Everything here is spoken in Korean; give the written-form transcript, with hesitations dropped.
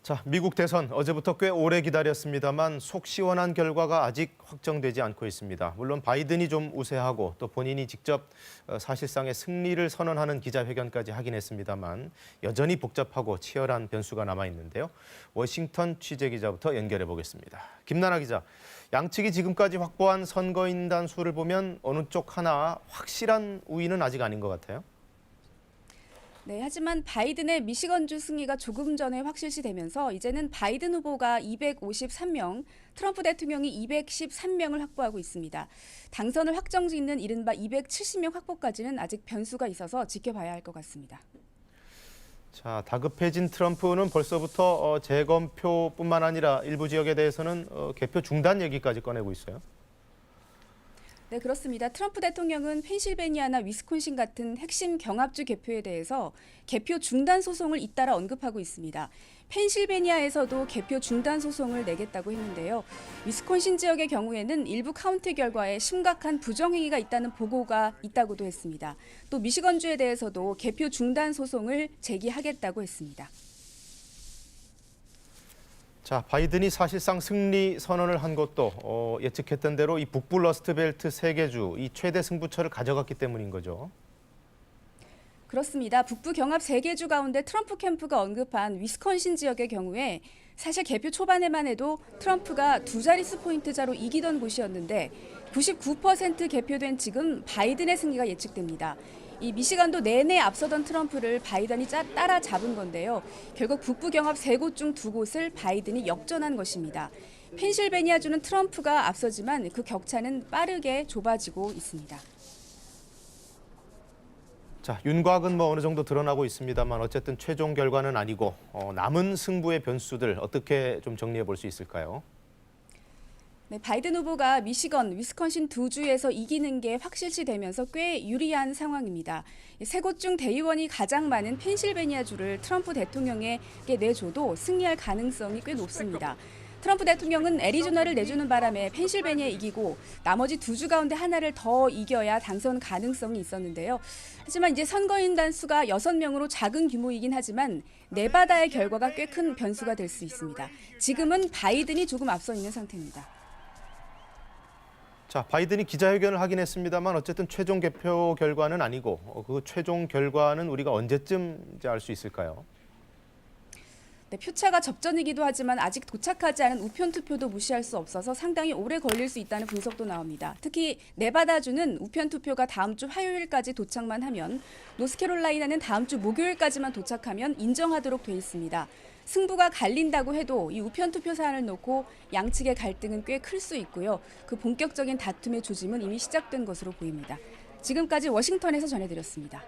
자, 미국 대선 어제부터 꽤 오래 기다렸습니다만 속 시원한 결과가 아직 확정되지 않고 있습니다. 물론 바이든이 좀 우세하고 또 본인이 직접 사실상의 승리를 선언하는 기자회견까지 하긴 했습니다만 여전히 복잡하고 치열한 변수가 남아 있는데요. 워싱턴 취재기자부터 연결해 보겠습니다. 김나나 기자, 양측이 지금까지 확보한 선거인단 수를 보면 어느 쪽 하나 확실한 우위는 아직 아닌 것 같아요. 네, 하지만 바이든의 미시건주 승리가 조금 전에 확실시되면서 이제는 바이든 후보가 253명, 트럼프 대통령이 213명을 확보하고 있습니다. 당선을 확정짓는 이른바 270명 확보까지는 아직 변수가 있어서 지켜봐야 할 것 같습니다. 자, 다급해진 트럼프는 벌써부터 재검표뿐만 아니라 일부 지역에 대해서는 개표 중단 얘기까지 꺼내고 있어요. 네, 그렇습니다. 트럼프 대통령은 펜실베니아나 위스콘신 같은 핵심 경합주 개표에 대해서 개표 중단 소송을 잇따라 언급하고 있습니다. 펜실베니아에서도 개표 중단 소송을 내겠다고 했는데요. 위스콘신 지역의 경우에는 일부 카운티 결과에 심각한 부정행위가 있다는 보고가 있다고도 했습니다. 또 미시건주에 대해서도 개표 중단 소송을 제기하겠다고 했습니다. 자, 바이든이 사실상 승리 선언을 한 것도 예측했던 대로 이 북부 러스트벨트 3개 주, 이 최대 승부처를 가져갔기 때문인 거죠. 그렇습니다. 북부 경합 3개 주 가운데 트럼프 캠프가 언급한 위스콘신 지역의 경우에 사실 개표 초반에만 해도 트럼프가 두 자릿수 포인트차로 이기던 곳이었는데 99% 개표된 지금 바이든의 승리가 예측됩니다. 이 미시간도 내내 앞서던 트럼프를 바이든이 따라잡은 건데요. 결국 북부 경합 3곳 중 2곳을 바이든이 역전한 것입니다. 펜실베니아주는 트럼프가 앞서지만 그 격차는 빠르게 좁아지고 있습니다. 자, 윤곽은 어느 정도 드러나고 있습니다만 어쨌든 최종 결과는 아니고 남은 승부의 변수들 어떻게 좀 정리해 볼 수 있을까요? 네, 바이든 후보가 미시건, 위스콘신 두 주에서 이기는 게 확실시되면서 꽤 유리한 상황입니다. 세 곳 중 대의원이 가장 많은 펜실베니아주를 트럼프 대통령에게 내줘도 승리할 가능성이 꽤 높습니다. 트럼프 대통령은 애리조나를 내주는 바람에 펜실베니아에 이기고 나머지 두 주 가운데 하나를 더 이겨야 당선 가능성이 있었는데요. 하지만 이제 선거인단 수가 6명으로 작은 규모이긴 하지만 네바다의 결과가 꽤 큰 변수가 될 수 있습니다. 지금은 바이든이 조금 앞서 있는 상태입니다. 자, 바이든이 기자회견을 하긴 했습니다만 어쨌든 최종 개표 결과는 아니고 그 최종 결과는 우리가 언제쯤 이제 알 수 있을까요? 네, 표차가 접전이기도 하지만 아직 도착하지 않은 우편 투표도 무시할 수 없어서 상당히 오래 걸릴 수 있다는 분석도 나옵니다. 특히 네바다주는 우편 투표가 다음 주 화요일까지 도착만 하면 노스캐롤라이나는 다음 주 목요일까지만 도착하면 인정하도록 돼 있습니다. 승부가 갈린다고 해도 이 우편 투표 사안을 놓고 양측의 갈등은 꽤 클 수 있고요. 그 본격적인 다툼의 조짐은 이미 시작된 것으로 보입니다. 지금까지 워싱턴에서 전해드렸습니다.